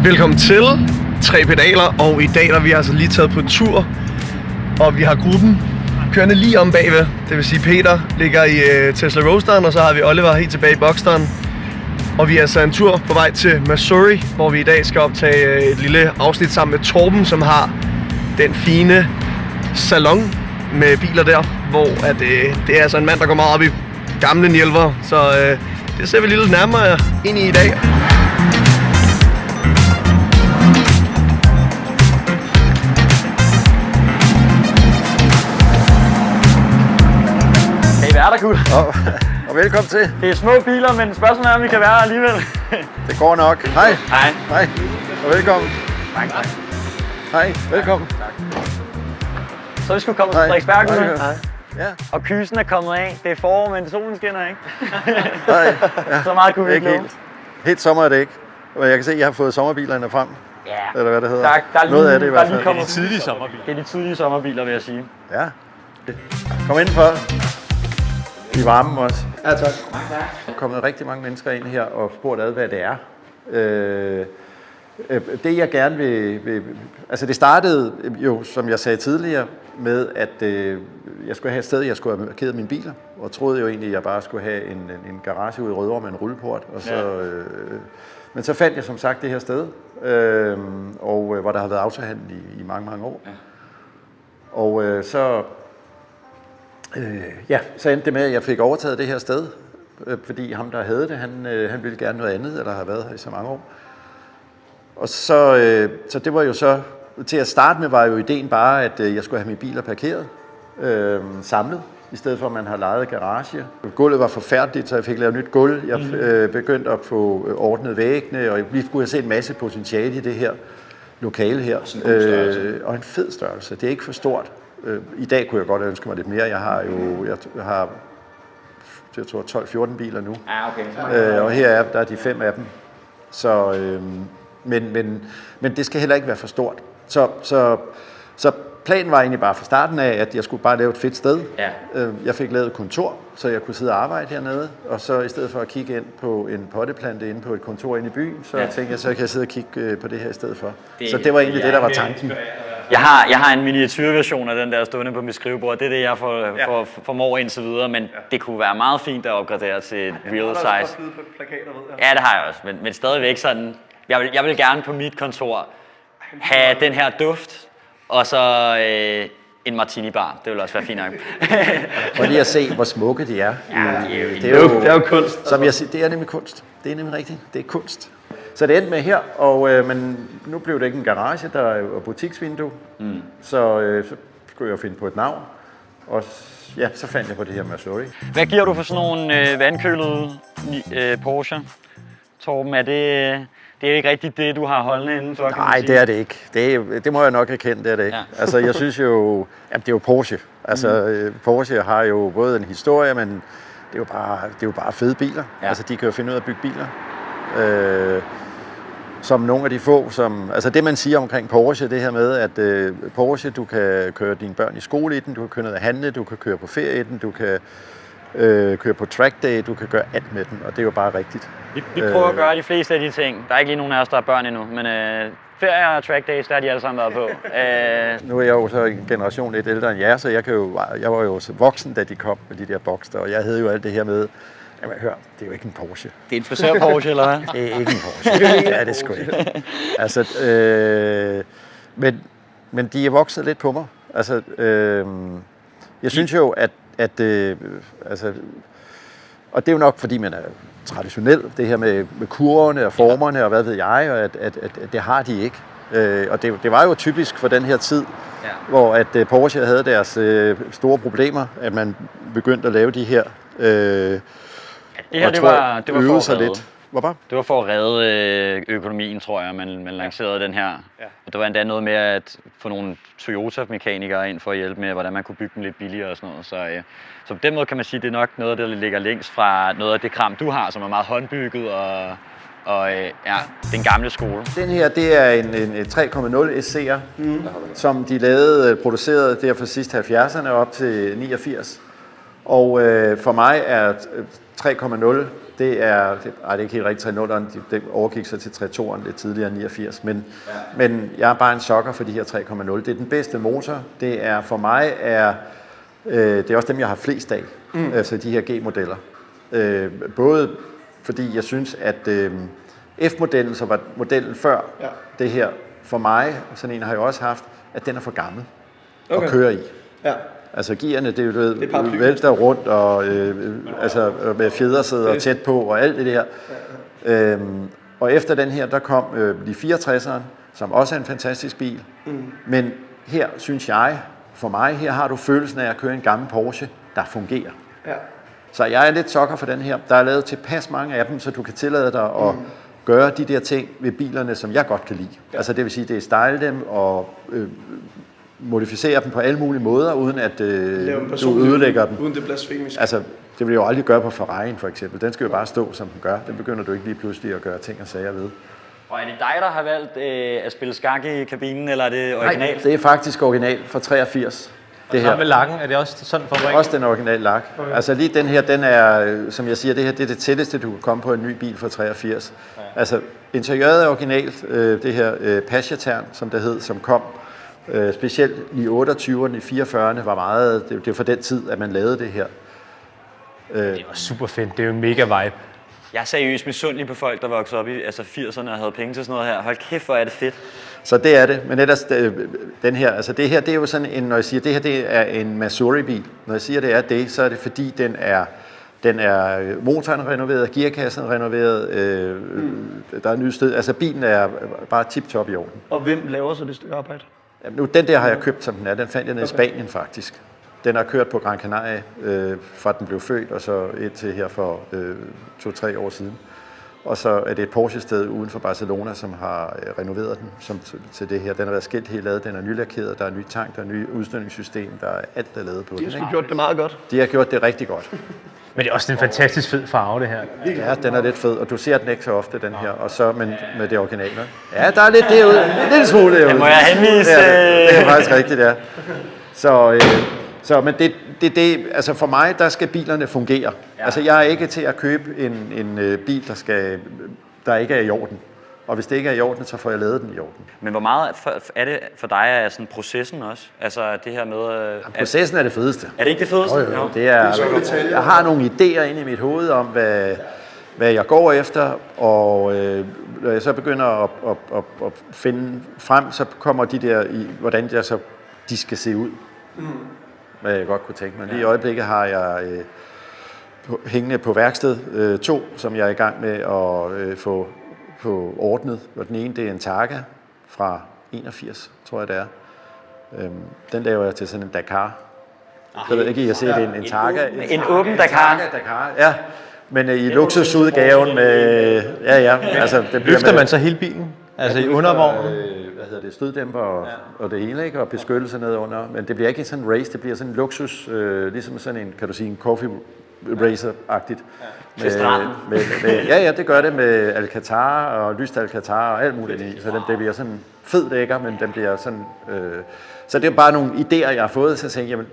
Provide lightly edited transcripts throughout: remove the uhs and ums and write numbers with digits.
Velkommen til 3 pedaler, og i dag der er vi altså lige taget på tur, og vi har gruppen kørende lige om bagved. Det vil sige Peter ligger i Tesla Roadsteren, og så har vi Oliver helt tilbage i Boxsteren. Og vi er altså en tur på vej til Missouri, hvor vi i dag skal optage et lille afsnit sammen med Torben, som har den fine salon med biler der, hvor det er altså en mand, der går meget op i gamle Nielver, så det ser vi lidt nærmere ind i dag. Hvad er der, Kurt? Og velkommen til. Det er små biler, men spørgsmålet er, om vi kan være her alligevel. Det går nok. Hej. Hej. Hej. Og velkommen. Tak. Hej. Velkommen. Tak. Så er vi sgu kommet til Frederiksberg, Kurt. Hej. Ja. Og kysen er kommet af. Det er forår, men solen skinner ikke. Hej. Ja. Så meget kunne vi ikke love. Helt sommer er det ikke. Og jeg kan se, at I har fået sommerbilerne frem. Ja. Eller hvad det hedder. Tak. Der er lige, noget af det i hvert fald. Det er de tidlige sommerbiler. Det er de tidlige sommerbiler, vil jeg sige. Ja. Kom indenfor. I varmen også. Ja, tak. Der er kommet rigtig mange mennesker ind her og spurgt ad, hvad det er. Det jeg gerne vil... Altså det startede jo, som jeg sagde tidligere, med at jeg skulle have et sted, jeg skulle have markeret mine biler. Og troede jo egentlig, at jeg bare skulle have en garage ude i Rødovre med en rulleport. Og så, men så fandt jeg som sagt det her sted, og hvor der har været autohandel i mange, mange år. Ja. Og så endte det med, at jeg fik overtaget det her sted, fordi ham, der havde det, han ville gerne noget andet, eller har været her i så mange år. Og så det var jo så, til at starte med var jo ideen bare, at jeg skulle have mine biler parkeret, samlet, i stedet for at man har lejet garage. Gulvet var forfærdeligt, så jeg fik lavet nyt gulv. Jeg begyndte at få ordnet væggene, og vi skulle have set en masse potentiale i det her lokale her. Og en fed størrelse. Det er ikke for stort. I dag kunne jeg godt ønske mig lidt mere. Jeg har jeg tror 12-14 biler nu. Okay. Og her er de 5 af dem. Så, men det skal heller ikke være for stort. Så planen var egentlig bare fra starten af, at jeg skulle bare lave et fedt sted. Ja. Jeg fik lavet et kontor, så jeg kunne sidde og arbejde hernede. Og så i stedet for at kigge ind på en potteplante inde på et kontor inde i byen, så tænkte jeg, så kan jeg sidde og kigge på det her i stedet for. Så det var egentlig det, der var tanken. Jeg har en miniatyrversion af den der stående på mit skrivebord. Det er det, jeg formår indtil videre, men det kunne være meget fint at opgradere til et real size. Ja, det har jeg også, men stadigvæk sådan. Jeg vil gerne på mit kontor have den her duft, og så en martini-bar. Det vil også være fint nok. Prøv lige at se, hvor smukke de er. Det er jo kunst. Som jeg siger, det er nemlig kunst. Det er nemlig rigtigt. Det er kunst. Så det endte med her, men nu blev det ikke en garage, der er butiksvindue. Så skulle jeg finde på et navn. Og ja, så fandt jeg på det her Missouri. Hvad giver du for sådan nogle vandkølede Porsche, Torben? Det er jo ikke rigtigt det, du har holdende indenfor, kan Nej, det er det ikke. Det må jeg nok erkende, det er det ikke. Ja. Altså, jeg synes jo, det er jo Porsche. Altså, Porsche har jo både en historie, men det er jo bare fede biler. Ja. Altså, de kan jo finde ud af at bygge biler. Som nogle af de få, altså det man siger omkring Porsche, det her med, at Porsche, du kan køre dine børn i skole i den, du kan køre ned og handle, du kan køre på ferie i den, du kan køre på track day, du kan gøre alt med den, og det er jo bare rigtigt. Vi prøver at gøre de fleste af de ting. Der er ikke lige nogen af os, der har børn endnu, men ferie og track days, der har de alle sammen været på. Nu er jeg jo så en generation lidt ældre end jer, så jeg var jo så voksen, da de kom med de der Boxster, og jeg havde jo alt det her med, jamen hør, det er jo ikke en Porsche. Det er en frisør Porsche, eller hvad? Det er ikke en Porsche. Det er det sgu ikke. Altså, men de er vokset lidt på mig. Altså, jeg synes jo, at altså, og det er jo nok, fordi man er traditionel, det her med kurverne og formerne og hvad ved jeg, og at det har de ikke. Og det var jo typisk for den her tid, hvor at Porsche havde deres store problemer, at man begyndte at lave de her det var for sig lidt. Det var for at redde økonomien, tror jeg, man lancerede den her. Ja. Og der var endda noget med at få nogle Toyota-mekanikere ind for at hjælpe med, hvordan man kunne bygge dem lidt billigere og sådan noget. Så på den måde kan man sige, at det er nok noget, der ligger længst fra noget af det kram, du har, som er meget håndbygget og den gamle skole. Den her, det er en 3.0 SC'er, som de producerede der fra sidst 70'erne op til 89. Og for mig er 3.0 Det er ikke helt rigtigt 3.0'eren, det overgik sig til 3.2'eren lidt tidligere, 89, men jeg er bare en sokker for de her 3.0. Det er den bedste motor. Det er for mig, det er også dem, jeg har flest af, altså de her G-modeller. Både fordi jeg synes, at F-modellen, så var modellen før det her, for mig, sådan en har jeg også haft, at den er for gammel at køre i. Ja. Altså gearne, det er jo vælter rundt, og altså med fjedersæder tæt på, og alt det der. Og efter den her, der kom de 64'eren, som også er en fantastisk bil. Men her synes jeg, for mig, her har du følelsen af at køre en gammel Porsche, der fungerer. Ja. Så jeg er lidt sokker for den her. Der er lavet tilpas mange af dem, så du kan tillade dig at gøre de der ting ved bilerne, som jeg godt kan lide. Ja. Altså det vil sige, det er style dem og modificere dem på alle mulige måder, uden at du ødelægger dem. Uden det blasfemisk. Altså, det vil jo aldrig gøre på Ferrari'en for eksempel. Den skal jo bare stå, som den gør. Den begynder du ikke lige pludselig at gøre ting og sager ved. Og er det dig, der har valgt at spille skak i kabinen, eller er det originalt? Nej, det er faktisk original fra 83. Det her. Med lakken, er det også sådan for mig? Også den original lak. Okay. Altså lige den her, den er, som jeg siger, det her det er det tætteste, du kan komme på en ny bil fra 83. Ja. Altså interiøret er originalt, det her Pascha-tern, som det hed, som kom. Specielt i 28'erne, i 44'erne var meget, det var for den tid, at man lavede det her. Det var super fedt, det er jo en mega vibe. Jeg er seriøst misundelig på folk, der voksede op i 80'erne og havde penge til sådan noget her. Hold kæft, hvor er det fedt. Så det er det, men ellers den her, altså det her, det er jo sådan en, når jeg siger, det her det er en Masuri-bil. Når jeg siger, det er det, så er det fordi, den er motoren renoveret, gearkassen renoveret, der er nye sted, altså bilen er bare tip-top i orden. Og hvem laver så det stykke arbejde? Jamen, nu, den der har jeg købt, som den er. Den fandt jeg nede i Spanien faktisk. Den har kørt på Gran Canaria, fra den blev født, og så indtil her for 2-3 år siden. Og så er det et Porsche-sted uden for Barcelona, som har renoveret den til det her. Den har været skilt helt lavet, den er nylakeret, der er ny tank, der er ny udstødningssystem, der er alt, der er lavet på den. De har gjort det meget godt. De har gjort det rigtig godt. Men det er også en fantastisk fed farve, det her. Ja, den er lidt fed, og du ser den ikke så ofte, den her, og så med det originale. Ja, der er lidt derude, lidt smule derude. Det må jeg henvise. Ja, det er faktisk rigtigt, ja. Så men det, altså for mig, der skal bilerne fungere. Ja. Altså jeg er ikke til at købe en bil, der ikke er i orden. Og hvis det ikke er i orden, så får jeg lavet den i orden. Men hvor meget er det for dig af sådan processen også? Altså det her med... Processen er det fedeste. Er det ikke det fedeste? Jo. Det er, jeg har nogle idéer inde i mit hoved om, hvad jeg går efter, og når jeg så begynder at finde frem, så kommer de der i, hvordan de skal se ud. Hvad jeg godt kunne tænke mig. Lige i øjeblikket har jeg hængende på værksted 2, som jeg er i gang med at få ordnet. Og den ene, det er en Targa fra 81, tror jeg det er. Den laver jeg til sådan en Dakar. Så ved ikke, I har set en Targa. En åben Dakar? Dakar, ja. Men i luksusudgaven med... Ja. Altså, løfter man så hele bilen? Altså i undervognen? Støddæmper og det hele, ikke? Og beskyttelse nedunder. Men det bliver ikke sådan en race, det bliver sådan en luksus, ligesom sådan en, kan du sige, en coffee racer-agtigt. Ja, det gør det med Alcantara og lyst Alcantara og alt muligt i. Så det bliver sådan fed lækker, men den bliver sådan... Så det er bare nogle idéer, jeg har fået, så jeg tænkte, jamen,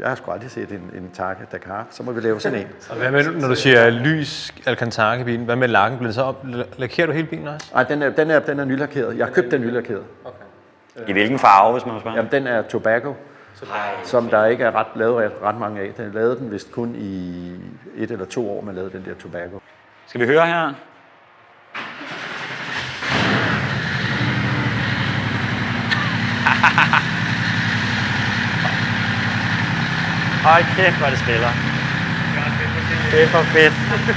jeg har sgu aldrig set en Targa Dakar, så må vi lave sådan en. Og hvad med, når du siger lys Alcantara-bilen, hvad med lakken? Bliver det så op? Lakerer du hele bilen også? Nej, den er nylakeret. Jeg har købt den nylakeret. Okay. I hvilken farve, hvis man må spørge? Jamen, den er Tobacco, som der ikke er lavet ret mange af. Den lavede den vist kun i 1 eller 2 år, man lavede den der Tobacco. Skal vi høre her? Hold kæft, hvor det spiller. Det er for fedt.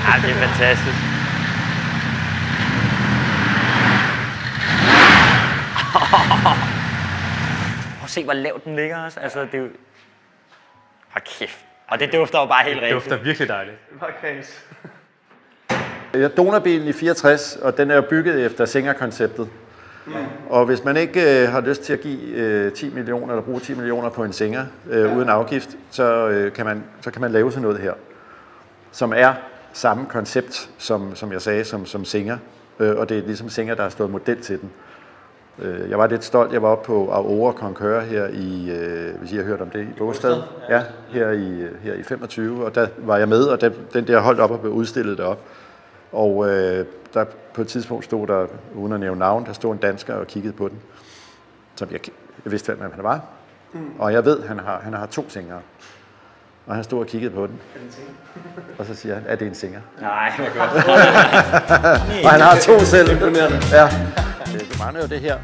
Ej, det er fantastisk. Prøv at se, hvor lavt den ligger også. Altså, det er jo... Hold kæft. Og det dufter jo bare helt rigtigt. Det dufter virkelig dejligt. Det var kreds. Jeg donerbilen i 64, og den er jo bygget efter Singer-konceptet. Og hvis man ikke har lyst til at give 10 millioner eller bruge 10 millioner på en Singer uden afgift, så kan man lave sådan noget her, som er samme koncept, som jeg sagde, som Singer. Og det er ligesom Singer, der har stået model til den. Jeg var lidt stolt. Jeg var oppe på Aurora Concur her i, hvis I har hørt om det, i Båstad. Ja, her i 25, og der var jeg med, og den der holdt op og blev udstillet derop. Og der på et tidspunkt stod der, uden at nævne navn, der stod en dansker og kiggede på den, som jeg vidste, hvem han var. Og jeg ved, han har 2 singere. Og han stod og kiggede på den. Og så siger han, er det en singer? Nej, hvor godt. Og han har 2 selv. Ja. Det mangler jo det her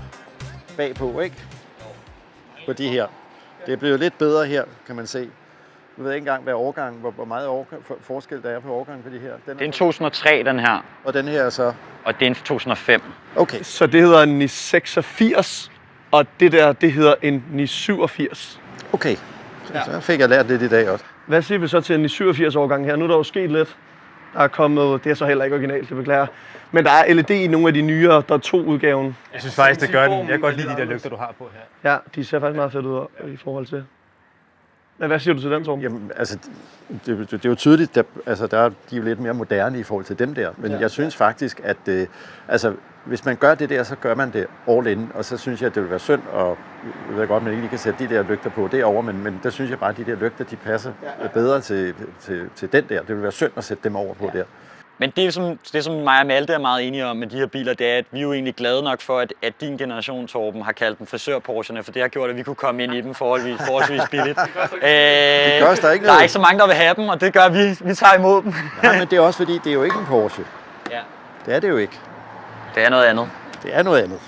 bagpå, ikke? På de her. Det er blevet lidt bedre her, kan man se. Jeg ved ikke engang, hvad årgang, hvor meget forskel der er på årgangen på de her. Det er en 2003, den her. Og den her er så? Og det er en 2005. Okay. Så det hedder en 86, og det der, det hedder en 87. Okay. Så fik jeg lært lidt i dag også. Hvad siger vi så til en 87-årgang her? Nu er der jo sket lidt. Der er kommet, det er så heller ikke originalt, det beklager. Men der er LED i nogle af de nyere, der er 2 udgaven. Jeg synes faktisk, det gør den. Jeg kan godt lide de der lygter, du har på her. Ja, de ser faktisk meget fedt ud i forhold til. Men hvad siger du til den, Torben? Jamen, altså, det er jo tydeligt, de er jo lidt mere moderne i forhold til dem der. Men jeg synes faktisk, at hvis man gør det der, så gør man det all in. Og så synes jeg, at det vil være synd, og jeg ved godt, at man ikke lige kan sætte de der lygter på derovre, men der synes jeg bare, at de der lygter, de passer bedre til den der. Det vil være synd at sætte dem over på der. Men det, som mig og Malte er meget enige om med de her biler, det er, at vi er jo egentlig glade nok for, at din generation, Torben, har kaldt dem frisør-Porscherne, for det har gjort, at vi kunne komme ind i dem forholdsvis billigt. Det gør der ikke noget. Der er ikke så mange, der vil have dem, og det gør vi tager imod dem. Nej, men det er også fordi, det er jo ikke en Porsche. Ja. Det er det jo ikke. Det er noget andet. Det er noget andet.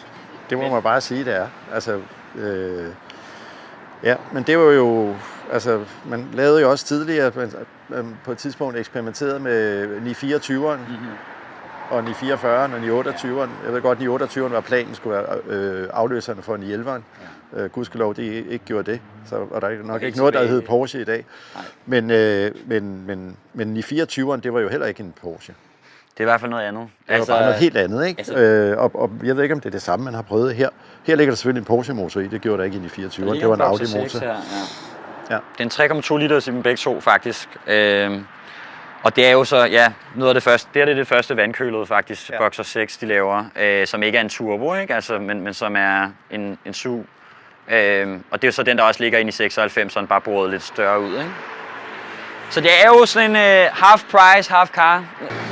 Det må man bare sige, det er. Altså, ja, men det var jo... Altså, man lavede jo også tidligere, på et tidspunkt eksperimenterede med 924'eren, og 944'eren og 928'eren. Jeg ved godt, 928'eren var planen, skulle være afløserne for 911'eren. Gudskelov, de ikke gjorde det. Og der er nok ikke noget, der hed Porsche i dag. Men 924'eren, det var jo heller ikke en Porsche. Det er i hvert fald noget andet. Det var bare noget helt andet, ikke? Og jeg ved ikke, om det er det samme, man har prøvet her. Her ligger der selvfølgelig en Porsche-motor i, det gjorde der ikke i 924'eren. Det var en Audi-motor. Ja. Det er en 3,2 liters i dem begge to, faktisk. Og det er jo så, noget af det første, det er det første vandkølede faktisk, Boxer 6, de laver, som ikke er en turbo, ikke? Altså, men som er en SUV. Og det er jo så den, der også ligger inde i 96, sådan bare boret lidt større ud, ikke? Så det er jo sådan en half price, half car.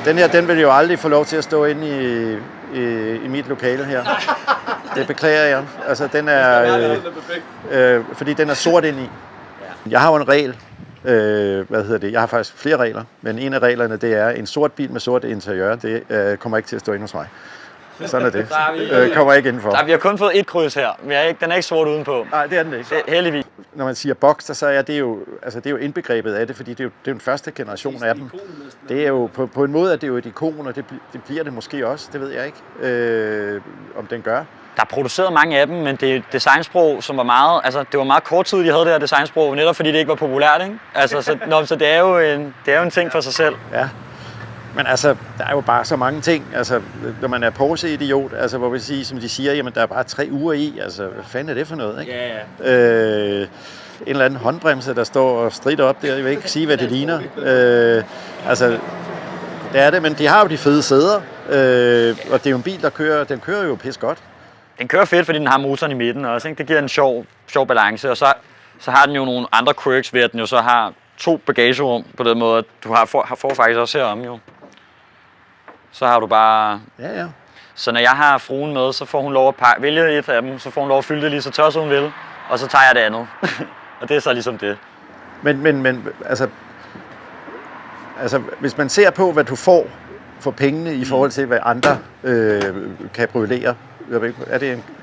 Den her, den vil jo aldrig få lov til at stå inde i mit lokale her. Det beklager jeg. Altså, den er... fordi den er sort ind i. Jeg har jo en regel. Jeg har faktisk flere regler, men en af reglerne, det er en sort bil med sort interiør. Det kommer ikke til at stå inde hos mig. Sådan er det. Kommer ikke indenfor. Vi har kun fået 1 kryds her. Den er ikke sort udenpå. Nej, det er den ikke. Heldigvis. Når man siger Boxster, så er det jo indbegrebet af det, fordi det er jo den første generation af dem. Det er jo på en måde, at det er jo et ikon, og det bliver det måske også. Det ved jeg ikke, om den gør. Der er produceret mange af dem, men det er et designsprog, som var meget... Altså, det var meget kort tid, de havde det her designsprog, netop fordi det ikke var populært, ikke? Altså, så det er jo en ting for sig selv. Ja. Men altså, der er jo bare så mange ting. Altså, når man er Porsche-idiot, altså, hvor vi siger, som de siger, jamen, der er bare 3 uger i. Altså, hvad fanden er det for noget, ikke? Ja. En eller anden håndbremse, der står og strider op der. Jeg vil ikke sige, hvad det ligner. Altså, det er det, men de har jo de fede sæder. Og det er jo en bil, den kører jo pis godt. Den kører fedt, fordi den har motoren i midten også, ikke? Det giver en sjov balance, og så har den jo nogle andre quirks ved, at den jo så har 2 bagagerum på den måde. Du får faktisk også herom jo. Så har du bare... Ja. Så når jeg har fruen med, så får hun lov at vælge et af dem, så får hun lov at fylde det lige så tør, som hun vil, og så tager jeg det andet. Og det er så ligesom det. Men altså, hvis man ser på, hvad du får for pengene i forhold til, hvad andre cabrioleter.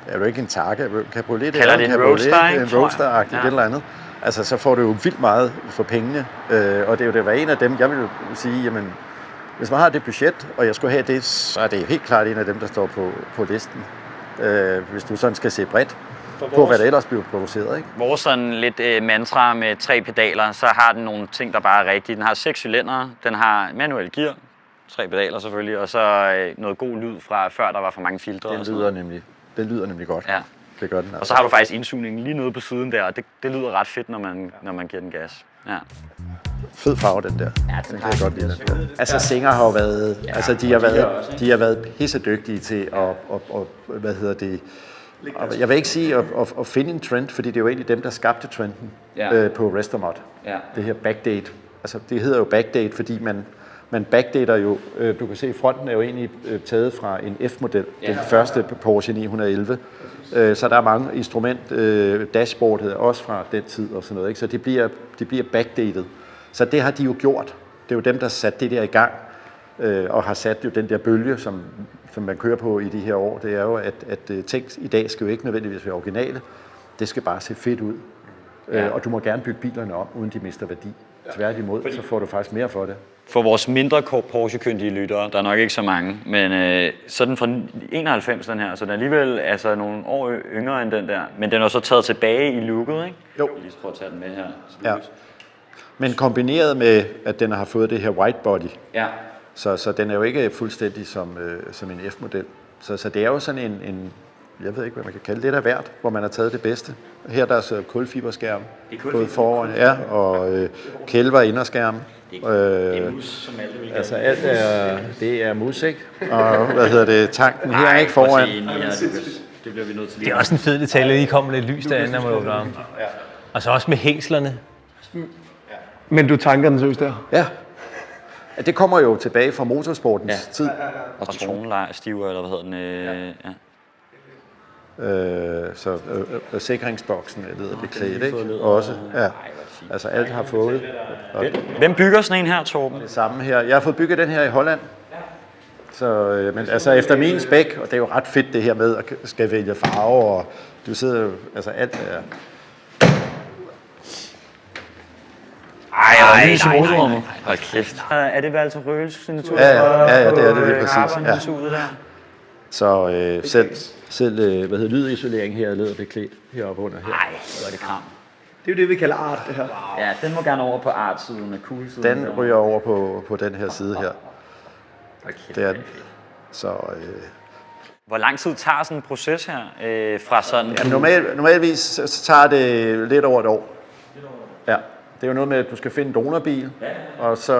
Er du ikke en Targa? Cabriolet? Kalder det en Roadster, ikke? En Roadster-agtigt, et eller andet. Altså, så får du jo vildt meget for pengene. Og det er jo det var en af dem, jeg vil sige, jamen, hvis man har det budget, og jeg skulle have det, så er det helt klart en af dem, der står på listen. Hvis du sådan skal se bredt på, hvad der ellers bliver produceret, ikke? Vores sådan lidt mantra med 3 pedaler, så har den nogle ting, der bare er rigtige. Den har 6 cylindre, den har manuel gear, 3 pedaler selvfølgelig, og så noget god lyd fra før der var for mange filtre. Den lyder nemlig godt. Ja. Det gør den altså. Og så har du faktisk indsugningen lige nede på siden der, og det lyder ret fedt, når man giver den gas. Ja. Fed farve, den der. Ja, den kan jeg godt lide, den der. Altså, Singer har jo været... Ja, altså, de har været pissedygtige til at... Jeg vil ikke sige at finde en trend, fordi det er jo egentlig dem, der skabte trenden på Restomod. Ja. Det her backdate. Altså, det hedder jo backdate, fordi man Man backdater jo, du kan se, fronten er jo egentlig taget fra en F-model, den første Porsche 911. Så der er mange instrument, dashboard hedder også fra den tid og sådan noget, ikke? Så det bliver backdated. Så det har de jo gjort. Det er jo dem, der satte det der i gang, og har sat jo den der bølge, som man kører på i de her år. Det er jo, at ting i dag skal jo ikke nødvendigvis være originale. Det skal bare se fedt ud. Og du må gerne bygge bilerne om, uden de mister værdi. Tværtimod, så får du faktisk mere for det. For vores mindre Porsche-kyndige lyttere, der er nok ikke så mange, men sådan fra 91 den her, så den er alligevel altså nogle år yngre end den der, men den er så taget tilbage i looket, ikke? Jo. Jeg lige prøve at tage den med her. Ja. Men kombineret med, at den har fået det her white body, Ja. så den er jo ikke fuldstændig som en F-model. Så det er jo sådan en, jeg ved ikke, hvad man kan kalde det, der hvert, hvor man har taget det bedste. Her der er så kulfiberskærm, både foran, og kælver inderskærm. Det er mus, som alt vil Altså alt det er mus, ikke? Og tanken her er ikke foran. Det bliver vi nødt til. Det er også en fed detalje, at I kommer lidt lys derinde, når man åbner om. Og så også med hængslerne. Men du tanker den seriøst der? Ja. Det kommer jo tilbage fra motorsportens tid. Og tonelejerstiver, eller hvad hedder den? Ja. Så sikringsboksen er læderbeklædt, ikke? Også, ja. Altså alt har fået. Hvem bygger sådan en her, Torben? Det samme her. Jeg har fået bygget den her i Holland. Så, men altså efter min spæk, og det er jo ret fedt det her med at skal vælge farve, og du sidder jo, altså alt er... Nej. Hold kæft. Er det Walter Røhls signatur? Ja, det er det lige præcis. Ja. Så selv lydisolering her er læderbeklædt heroppe under her. Nej, hvor er det kram. Det er jo det, vi kalder art, det her. Ja, den må gerne over på art-siden og cool-siden. Den ryger over på den her side her. Det er den. Så, Hvor lang tid tager sådan en proces her fra sådan... ja, normalvis så tager det lidt over et år. Ja. Det er jo noget med, at du skal finde en donorbil, og så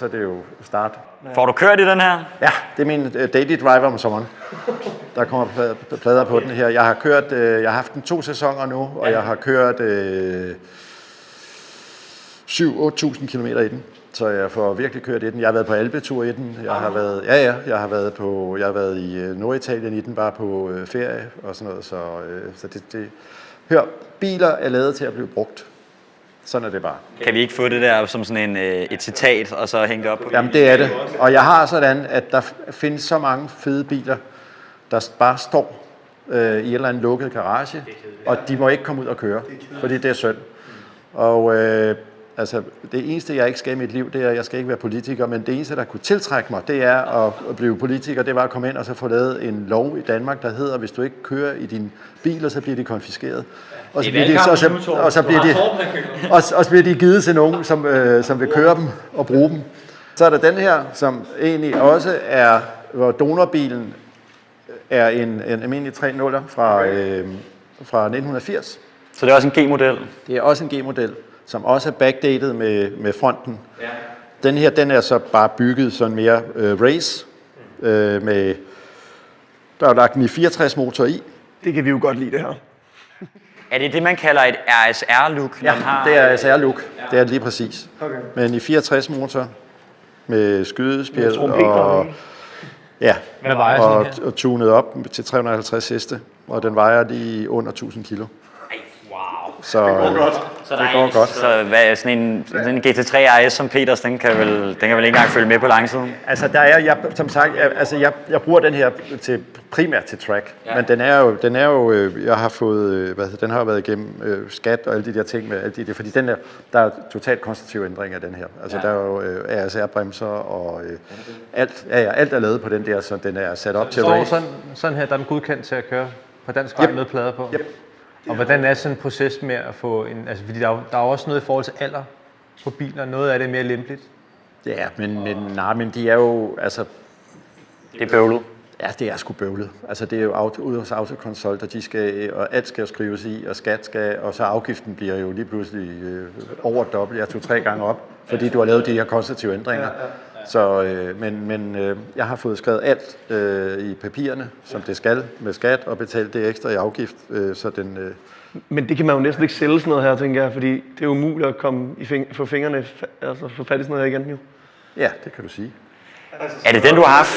er det jo start. Får du kørt i den her? Ja, det er min daily driver om sommeren. Der kommer plader på den her. Jeg har haft den 2 sæsoner nu, og jeg har kørt 7-8.000 kilometer i den. Så jeg får virkelig kørt i den. Jeg har været på alpetur i den. Jeg har været i Norditalien i den, bare på ferie og sådan noget. Så det. Hør, biler er lavet til at blive brugt. Sådan er det bare. Kan vi ikke få det der som sådan et citat, og så hænge det op på? Jamen det er det. Og jeg har sådan, at der findes så mange fede biler, der bare står i en eller anden lukket garage, og de må ikke komme ud og køre, fordi det er synd. Og altså, det eneste, jeg ikke skal i mit liv, det er, at jeg skal ikke være politiker, men det eneste, der kunne tiltrække mig, det er at blive politiker, det var at komme ind og så få lavet en lov i Danmark, der hedder, hvis du ikke kører i din bil, så bliver de konfiskeret. Og så bliver de givet til nogen, som vil køre dem og bruge dem. Så er der den her, som egentlig også er, hvor donorbilen er en almindelig 3.0'er fra 1980. Så det er også en G-model? Det er også en G-model, som også er backdated med fronten. Ja. Den her, den er så bare bygget sådan mere race, med, der er lagt en 64 motor i. Det kan vi jo godt lide, det her. Er det det, man kalder et RSR-look? Ja, det er RSR-look. Ja. Det er lige præcis. Okay. Men i 64 motor med skydespjæld og tunet op til 350 heste. Og den vejer lige under 1000 kilo. Så det går godt. Så det går godt. Så hvad, sådan en GT3 RS som Peters, den kan vel ikke engang følge med på langsiden? Altså der er jeg bruger den her primært til track, men den er jo jeg har fået den har været igennem skat og alle de der ting med alle de, fordi der er totalt konstruktive ændringer af den her. Altså der er jo RSR bremser og alt er lavet på den der, så den er sat op til race. Sådan her, der er den godkendt til at køre på dansk vej med plader på. Yep. Og hvordan er sådan en proces med at få en... Altså, fordi der er også noget i forhold til alder på biler. Noget af det er mere lempeligt. Ja, men de er jo... Altså, det er bøvlet. Ja, det er sgu bøvlet. Altså, det er jo ude hos Autokonsult, og alt skal jo skrives i, og skat skal... Og så afgiften bliver jo lige pludselig over dobbelt, 2-3 gange op, fordi du har lavet de her konstruktive ændringer. Så, men jeg har fået skrevet alt i papirerne, som det skal, med skat, og betalt det ekstra i afgift, så den... Men det kan man jo næsten ikke sælge sådan noget her, tænker jeg, fordi det er umuligt at få fingrene, altså få fat i sådan noget her igen, jo. Ja, det kan du sige. Er det den, du har haft?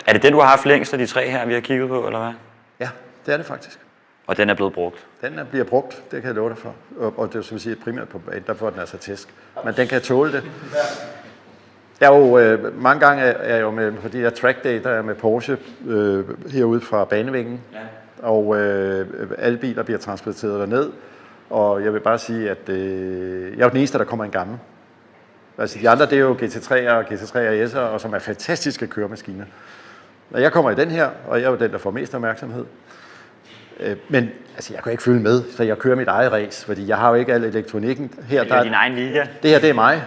Er det den, du har haft længst af de 3 her, vi har kigget på, eller hvad? Ja, det er det faktisk. Og den er blevet brugt? Den bliver brugt, det kan jeg love dig for. Og det vil sige, at primært på banen, der får den altså tæsk. Men den kan tåle det. Jeg er jo, mange gange er jeg jo med, fordi jeg er track day, der er med Porsche herude fra banevingen. Ja. Og alle biler bliver transporteret derned. Og jeg vil bare sige, at jeg er jo den eneste, der kommer en gammel. Altså de andre, det er jo GT3'er og GT3 RS'er, og som er fantastiske køremaskiner. Og jeg kommer i den her, og jeg er jo den, der får mest opmærksomhed. Men altså, jeg kan ikke følge med, så jeg kører mit eget race, fordi jeg har jo ikke al elektronikken. Her, det er din egen liga. Det her, det er mig,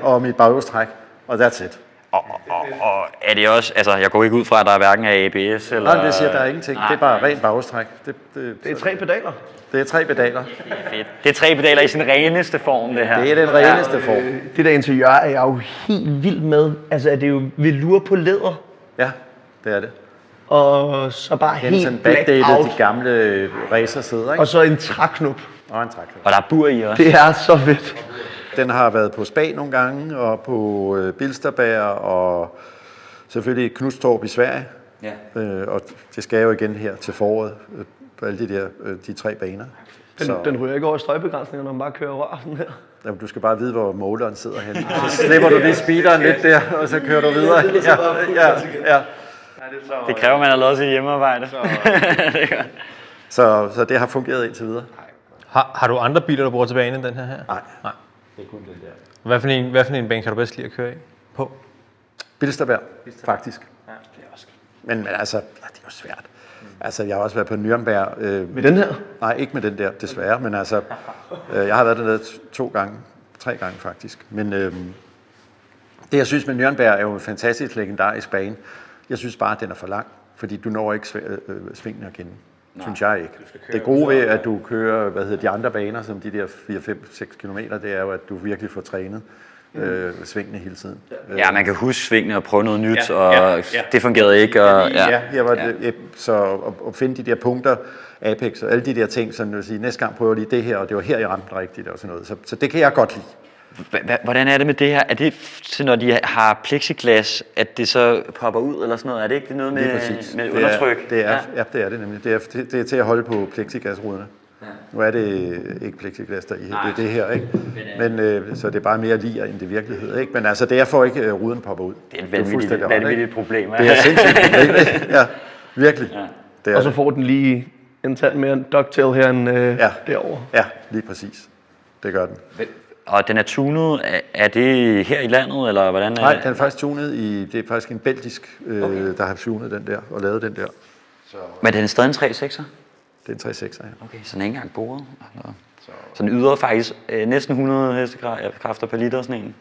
og mit baghjulstræk, og that's it. Og er det også, altså jeg går ikke ud fra, at der er hverken af ABS eller... Nej, det siger, der er ingenting. Det er bare rent baghjulstræk. Det er 3 pedaler. Det er 3 pedaler. Fedt. Det er 3 pedaler i sin reneste form, det her. Det er den reneste form. Det der interiør er jeg jo helt vild med. Altså er det jo velur på læder. Ja, det er det. Og så bare helt black out. De gamle racersæder, ikke? Og så en træknup. Og en træknup. Og der er bur i også. Det er så fedt. Den har været på Spa nogle gange, og på Bilsterberg, og selvfølgelig Knudstorp i Sverige. Ja. Og det skal jo igen her til foråret, på alle de 3 baner. Den ryger ikke over støjbegrænsninger, når man bare kører rør sådan her. Jamen, du skal bare vide, hvor måleren sidder henne. Så slipper du lige speederen lidt der, og så kører du videre. Ja. Det kræver, man har lavet sit hjemmearbejde. Så det har fungeret indtil videre. Har du andre biler, du bruger til banen end den her? Nej. Det er kun den der. Hvad for en bane kan du bedst lide at køre i? På? Bilsterberg, faktisk. Ja, det er også. Men altså, det er jo svært. Altså, jeg har også været på Nürnberg. Med den her? Nej, ikke med den der, desværre. Men altså, jeg har været dernede 3 gange faktisk. Men det, jeg synes med Nürnberg, er jo en fantastisk legendarisk bane. Jeg synes bare, at den er for lang, fordi du når ikke svingene at kende. Synes jeg ikke. Det gode ved, at du kører de andre baner, som de der 4-5-6 kilometer, det er jo, at du virkelig får trænet svingene hele tiden. Ja, man kan huske svingene og prøve noget nyt, og det fungerede ikke. Og, så at finde de der punkter, Apex og alle de der ting, så vil sige, næste gang prøver lige det her, og det var her, jeg ramte rigtigt og sådan noget. Så det kan jeg godt lide. Hvordan er det med det her? Er det så, når de har plexiglas, at det så popper ud eller sådan noget? Er det ikke noget med undertryk? Det er det nemlig. Det er til at holde på plexiglasruderne. Ja. Nu er det ikke plexiglas der i, det er det her, ikke? Men så det er bare mere lir end det virkelighed, ikke? Men altså, det er for ikke ruden popper ud. Det er et vanvittigt problem. Det er sindssygt. Ja, virkelig. Ja. Det er og så får den lige en tand mere ducktail her end derovre. Ja, lige præcis. Det gør den. Og den er tunet, er det her i landet, eller hvordan? Nej, den er faktisk tunet i, det er faktisk en belgisk, der har tunet den der, og lavet den der. Så. Men den er stadig en 3.6'er? Det er en 3.6'er, ja. Okay, så den er ikke engang boret? Så den yder faktisk næsten 100 hestekræfter per liter, sådan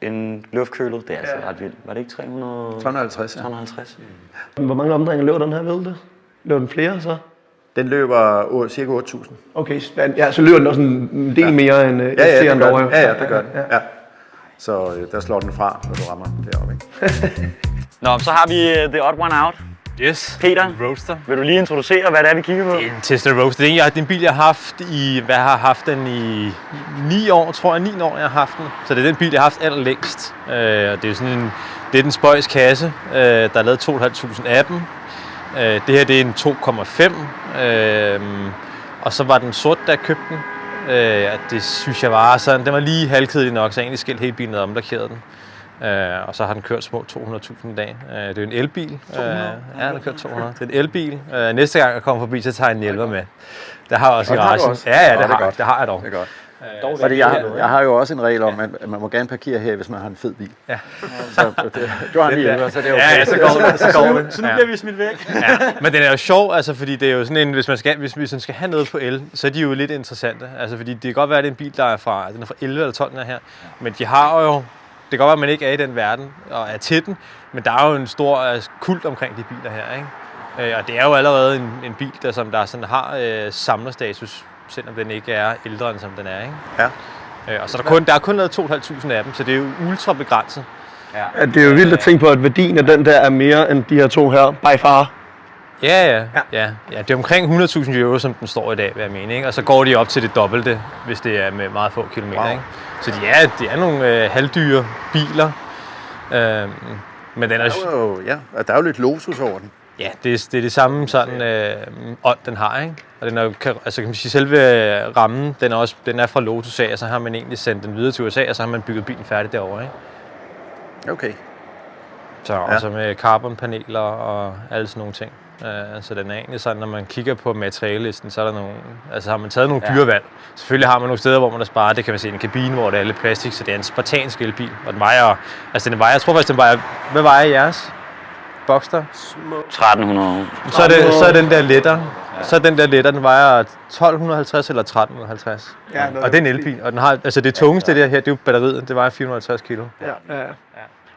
en luftkølet. Det er altså ret vildt. Var det ikke 350, ja. 350. Hvor mange omdrejninger løber den her, ved det? Løber den flere, så? Den løber cirka 8.000. Okay, ja, så løber den også en del mere end det gør den. Ja, det gør den. Ja. Så der slår den fra, når du rammer deroppe, ikke? Nå, så har vi The Odd One Out. Yes. Peter, Roadster. Vil du lige introducere, hvad det er, vi kigger på? Det er en Tesla Roadster. Det er en bil, jeg har haft i, har haft den i 9 år, tror jeg. 9 år, jeg har haft den. Så det er den bil, jeg har haft allerlængst. Det er sådan en, det er den spøjs kasse. Der er lavet 2.500 af dem. Det her, det er en 2,5. Og så var den sort, da jeg købte den. Det synes jeg var sådan, den var lige halvkedelig nok, så jeg egentlig skilt hele bilen og omlakeret den. Og så har den kørt små 200.000 i dag. Det er en elbil. 200? Ja, den har kørt 200. Det er en elbil. Næste gang jeg kommer forbi, så tager jeg en 11 med. Det har jeg også i garagen. Ja, det har jeg dog. Det er godt. Fordi jeg har jo også en regel om, at man må gerne parkere her, hvis man har en fed bil. Ja. Så du har en 11, så det er okay. Ja, så går det. Så nu bliver vi smidt væk. Ja. Men den er jo sjov, altså, fordi det er jo sådan en, hvis man skal have noget på el, så er de jo lidt interessante. Altså, fordi det kan godt være, at det er en bil, der er fra 11 eller 12 her. Men de har jo, det kan godt være, at man ikke er i den verden og er til den, men der er jo en stor kult omkring de biler her, ikke? Og det er jo allerede en bil, der sådan har samlerstatus, selvom den ikke er ældre, end som den er, ikke? Ja. Og så der er kun lavet 2.500 af dem, så det er jo ultra begrænset. Ja, det er jo vildt at tænke på, at værdien af den der er mere end de her to her, by far. Ja, det er omkring 100.000 euro, som den står i dag, vil jeg mene, ikke? Og så går de op til det dobbelte, hvis det er med meget få kilometer, ikke? Så de er nogle halvdyre biler. Men den er... Der er jo lidt Lotus over den. Ja, det er det samme sådan ånd, den har, ikke? Og den er, altså kan man sige, selve rammen, den er fra Lotus af, og så har man egentlig sendt den videre til USA, og så har man bygget bilen færdig derovre, ikke? Okay. Så også med carbonpaneler og alle sådan nogle ting. Så den er egentlig sådan, når man kigger på materialelisten, så er der nogle, altså har man taget nogle dyre valg. Selvfølgelig har man nogle steder, hvor man har sparet, det kan man se, en kabine, hvor det er lidt plastik, så det er en spartansk elbil, og den vejer, jeg tror faktisk, den vejer, hvad vejer jeres? Boxster? 1300. Så er den der lettere. Så den der lettere, den vejer 1250 eller 1350. Ja, og det er en elbil, og den har, altså det tungeste der her, det er jo batteriet, det vejer 450 kilo. Ja.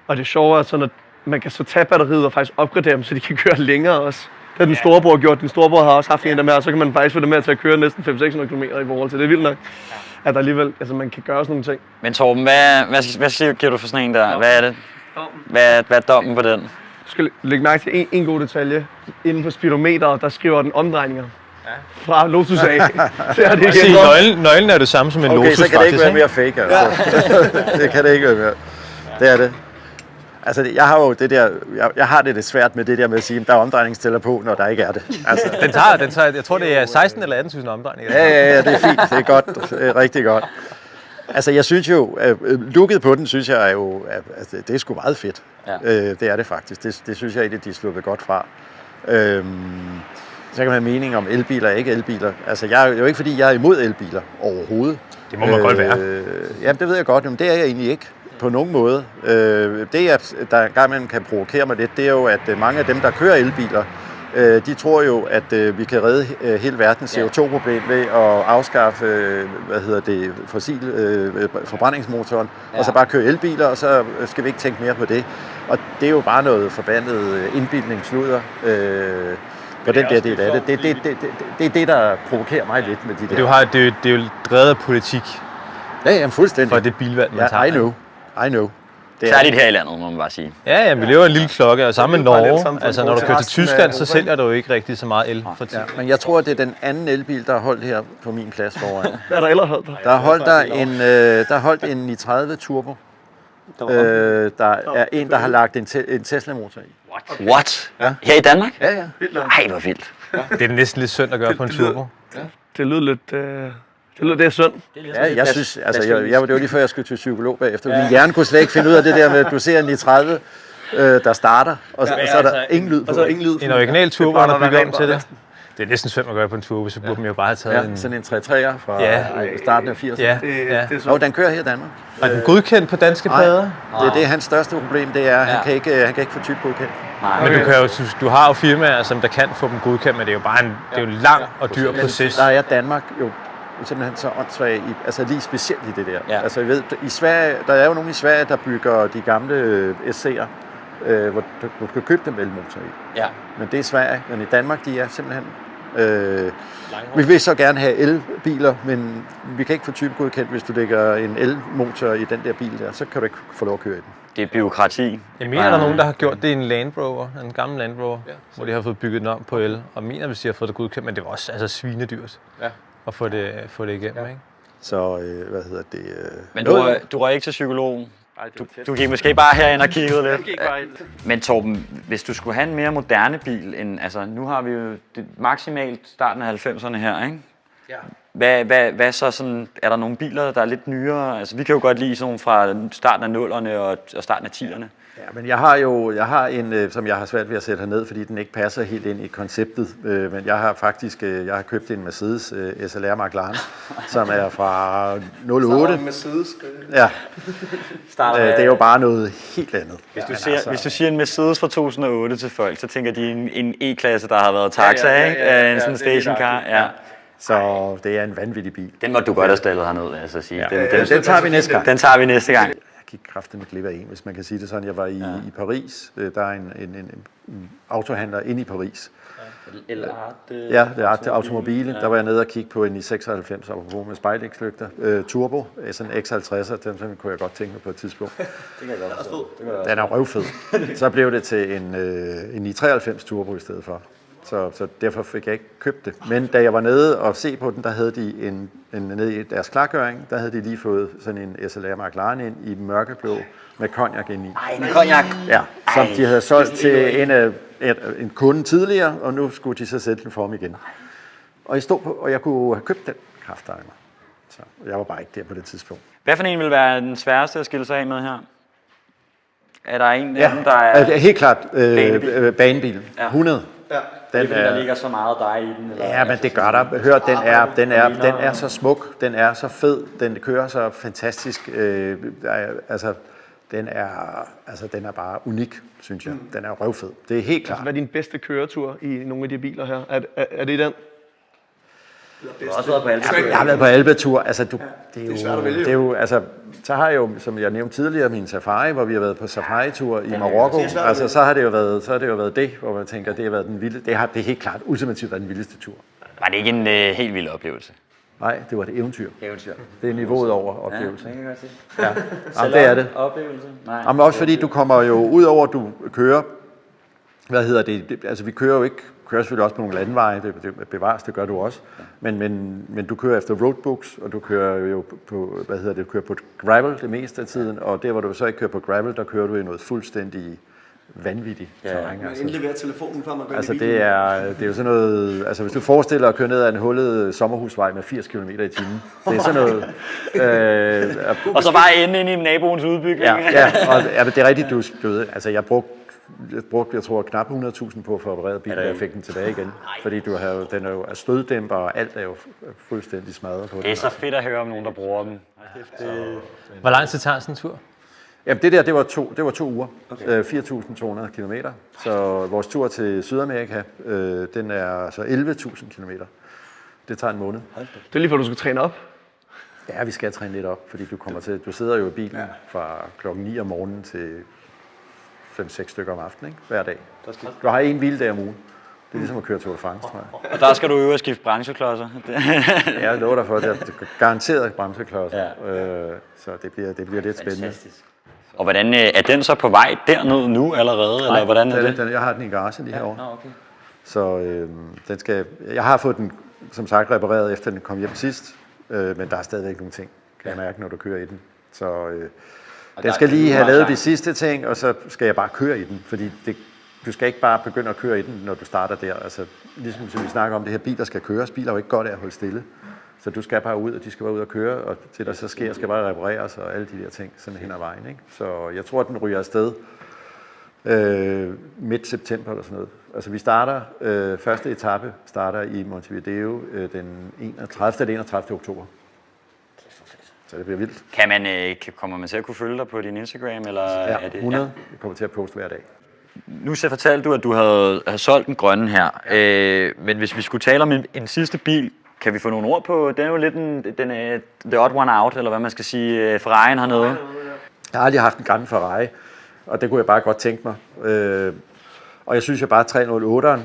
Og det sjove er sådan, at man kan så tage batteriet og faktisk opgradere dem, så de kan køre længere også. Det har den storebror gjort. Den storebror har også haft en af dem her, og så kan man faktisk få dem med til at køre næsten 500-600 km i forhold til. Det er vildt nok, at der alligevel, altså man kan gøre sådan nogle ting. Men Torben, hvad giver du for sådan en der? Hvad er det? Hvad er dommen på den? Du skal lægge mærke til en god detalje. Inden på speedometeret, der skriver den omdrejninger. Fra Lotus af. Nøglen er det samme som en Lotus, faktisk. Okay, så kan det ikke være mere fake, altså. Det kan det ikke være mere. Det er det. Altså, jeg har jo det der, jeg har det lidt svært med det der med at sige, at der er omdrejningstæller på, når der ikke er det. Altså. Den tager, jeg tror det er 16 eller 18.000 omdrejninger. Ja, det er fint, det er godt, det er rigtig godt. Altså, jeg synes jo, looket på den, synes jeg er jo, altså, det er sgu meget fedt. Ja. Det er det faktisk. Det synes jeg egentlig, de er sluppet godt fra. Så kan man have mening om elbiler og ikke elbiler. Altså, det er jo ikke, fordi jeg er imod elbiler overhovedet. Det må man godt være. Jamen, det ved jeg godt, men det er jeg egentlig ikke. På nogen måde. Det, der engang man kan provokere mig lidt, det er jo, at mange af dem, der kører elbiler, de tror jo, at vi kan redde hele verdens CO2-problem ved at afskaffe fossil forbrændingsmotoren, og så bare køre elbiler, og så skal vi ikke tænke mere på det. Og det er jo bare noget forbandet indbildningssludder på den der del af det. Det er det, der provokerer mig lidt med de der. Det er jo drevet af politik. Ja, fuldstændig. For det bilvalg, man tager. I know. Særligt her i landet, må man bare sige. Ja, vi lever en lille klokke, og sammen med Norge. Altså, når du kører til Tyskland, så sælger du jo ikke rigtig så meget el for tiden. Ja, men jeg tror, at det er den anden elbil, der er holdt her på min plads foran. Hvad er der ellers holdt der? Der er holdt en i30 Turbo. Der er en, der har lagt en Tesla-motor i. What? Ja. Her i Danmark? Ja. Ej, hvor vildt. Det er næsten lidt synd at gøre på en Turbo. Det lyder lidt... Det er synd. Ja, jeg synes, altså, det var lige før, jeg skulle til psykolog bagefter. Min hjerne kunne slet ikke finde ud af det der med, at du ser en i 30, der starter, og så er der ingen lyd på. En original Turbo, der bygget om til det. Det er næsten svært at gøre på en Turbo, så burde man jo bare have taget sådan en 3.3'er fra starten af 80'erne. Ja. Og den kører her i Danmark. Og den godkendt på danske plader? Det er hans største problem, det er, at han kan ikke få typegodkendt. Men du har jo firmaer, som der kan få dem godkendt, men det er jo bare en lang og dyr proces. Der er Danmark jo simpelthen så åndssvag, altså lige specielt i det der. Ja. Altså jeg ved, i Sverige, der er jo nogen i Sverige, der bygger de gamle SC'er, hvor du kan købe dem elmotor i. Ja. Men det er Sverige, men i Danmark, de er simpelthen... vi vil så gerne have elbiler, men vi kan ikke få typegodkendt, hvis du lægger en elmotor i den der bil der, så kan du ikke få lov at køre i den. Det er byråkrati. Jeg mener, der er nogen, der har gjort det i en Land Rover, en gammel Land Rover, hvor de har fået bygget den om på el, og mener, hvis de har fået det godkendt, men det var også altså svinedyrt. Ja. Og få det igennem, ikke? Så, Men du røg ikke til psykologen? Du gik måske bare herind og kiggede lidt. Men Torben, hvis du skulle have en mere moderne bil, end, altså nu har vi jo det maksimalt starten af 90'erne her, ikke? Ja. Hvad så sådan, er der nogle biler, der er lidt nyere? Altså vi kan jo godt lide sådan fra starten af 0'erne og starten af 10'erne. Ja, men jeg har en, som jeg har svært ved at sætte herned, fordi den ikke passer helt ind i konceptet. Men jeg har købt en Mercedes SLR McLaren, som er fra 08. Mercedes. Ja. Det er jo bare noget helt andet. Hvis du siger en Mercedes fra 2008 til folk, så tænker de en E-klasse, der har været taxa, ikke? En sådan stationcar. Ja. Så det er en vanvittig bil. Den må du godt have stillet herned, vil jeg så sige. Den tager vi næste gang. Den tager vi næste gang. Jeg gik kraftigt glip af en, hvis man kan sige det sådan. Jeg var i Paris. Der er en autohandler inde i Paris. Ja, det er automobile. Der var jeg nede og kigge på en i 96, apropos med spejlægslygter. Turbo, sådan en X50'er, den kunne jeg godt tænke mig på et tidspunkt. Det kan jeg godt. Den er røvfed. Så blev det til en i 93 Turbo i stedet for. Så derfor fik jeg ikke købt det. Men da jeg var nede og se på den, der havde de nede i deres klargøring, der havde de lige fået sådan en SLR McLaren ind i mørkeblå med cognac ind i. En cognac. Ja, som de havde solgt til en kunde tidligere, og nu skulle de så sætte den for ham igen. Og jeg stod på, og jeg kunne have købt den kraftedeme. Så jeg var bare ikke der på det tidspunkt. Hvad for en vil være den sværeste at skille sig af med her? Er der en af dem, der er... helt klart banebil. Ja. 100. Ja. Det er fordi, der ligger så meget dig i den. Eller ja, men det gør der. Hør, den er så smuk, den er så fed, den kører så fantastisk. Den er bare unik, synes jeg. Den er røvfed. Det er helt klart. Hvad er din bedste køretur i nogle af de biler her? Er det den? Du har også været på alpetur. Jeg har været på alpetur. Altså, det er jo, altså, så har jeg jo, som jeg nævnte tidligere, min safari, hvor vi har været på safari-tur i Marokko. Altså, så har det jo været det, hvor man tænker, det har været den vilde. Det er helt klart ultimativt været den vildeste tur. Var det ikke en helt vild oplevelse? Nej, det var et eventyr. Det er niveauet over oplevelse. Ja, det kan jeg godt se. Ja, jamen, det er det. Oplevelse? Nej. Jamen, også fordi du kommer jo ud over, at du kører. Altså, vi kører jo ikke. Kører selvfølgelig også på nogle landeveje, det bevares, det gør du også. Men du kører efter roadbooks, og du kører jo på, du kører på gravel det meste af tiden, og der hvor du så ikke kører på gravel, der kører du i noget fuldstændig vanvittigt terræn. Man indleverer telefonen, før man går altså, det er jo sådan noget, altså hvis du forestiller at køre ned ad en hullet sommerhusvej med 80 km i timen, det er sådan noget... og så bare ende ind i naboens udbygning. Ja, og det er rigtigt, du ved, altså jeg brugte, jeg tror, knap 100.000 på at få opereret bilen, og jeg fik den tilbage igen. Fordi den er jo støddæmper, og alt er jo fuldstændig smadret på den. Det er så fedt at høre om nogen, der bruger dem. Hvor lang tid tager sådan en tur? Jamen det var 2 uger. Okay. 4.200 kilometer. Så vores tur til Sydamerika, den er så 11.000 kilometer. Det tager en måned. Det er lige før, du skal træne op. Ja, vi skal træne lidt op, fordi du sidder jo i bilen fra klokken 9 om morgenen til 5-6 stykker om aftenen, ikke? Hver dag. Du har en hviledag om ugen. Det er ligesom at køre Tour de France, tror jeg. Og der skal du øve at skifte bremseklodser. Jeg lover dig for, at det er garanteret bremseklodser. Ja. Så det bliver lidt spændende. Og hvordan er den så på vej derned nu allerede? Nej, eller hvordan er det? Jeg har den i garagen lige herovre. Okay. Så jeg har fået den, som sagt, repareret efter den kom hjem sidst. Men der er stadigvæk nogle ting, kan jeg mærke, når du kører i den. Så den skal lige have lavet de sidste ting, og så skal jeg bare køre i den. Fordi du skal ikke bare begynde at køre i den, når du starter der. Altså, ligesom som vi snakker om det her, biler skal køres. Biler er jo ikke godt af at holde stille. Så du skal bare ud, og de skal bare ud og køre, og det der så sker, skal bare repareres og alle de der ting sådan hen ad vejen. Ikke? Så jeg tror, at den ryger afsted midt september eller sådan noget. Altså vi starter, første etape starter i Montevideo den 31. oktober. Så det bliver vildt. Kommer man til at kunne følge dig på din Instagram? Eller ja, er det, 100. Jeg kommer til at poste hver dag. Nu så fortalte du, at du havde solgt den grønne her. Men hvis vi skulle tale om en sidste bil, kan vi få nogle ord på? Den er jo lidt the odd one out, eller hvad man skal sige, Ferrari'en hernede. Jeg har aldrig haft en gammel Ferrari, og det kunne jeg bare godt tænke mig. Og jeg synes jo bare, at 308'eren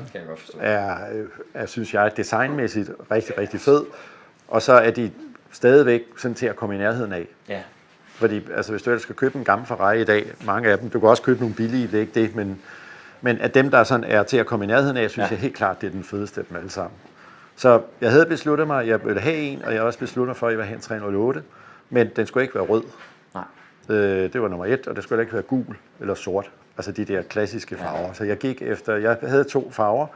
er, synes jeg, designmæssigt rigtig, rigtig fed. Og så er de stadigvæk sådan til at komme i nærheden af. Ja. Fordi altså, hvis du ellers skal købe en gammel Ferrari i dag, mange af dem, du kan også købe nogle billige, det er ikke det, men af dem, der sådan er til at komme i nærheden af, synes jeg helt klart, det er den fedeste af dem alle sammen. Så jeg havde besluttet mig, at jeg ville have en, og jeg også besluttet mig for, at jeg ville have en 308, men den skulle ikke være rød. Nej. Det var nummer 1, og det skulle ikke være gul eller sort. Altså de der klassiske farver. Ja. Så jeg gik efter, jeg havde 2 farver.